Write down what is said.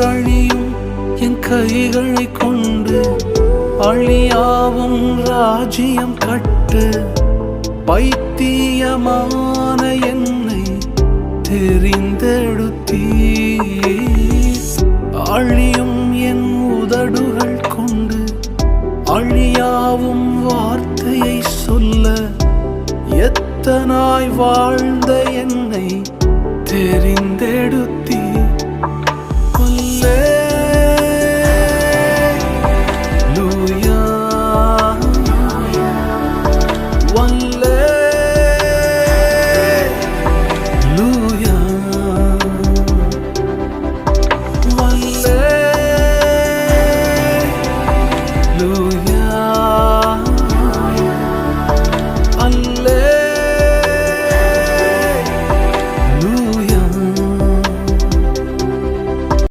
அழியும் என் கைகளை கொண்டு அழியாவும் ராஜ்யம் கட்டு. பைத்தியமான என்னை தெரிந்தெடுத்தீர். அழியும் என் உதடுகள் கொண்டு அழியாவும் வார்த்தையை சொல்ல எத்தனாய் வாழ்ந்த என்னை தெரிந்தெடுத்தீர்.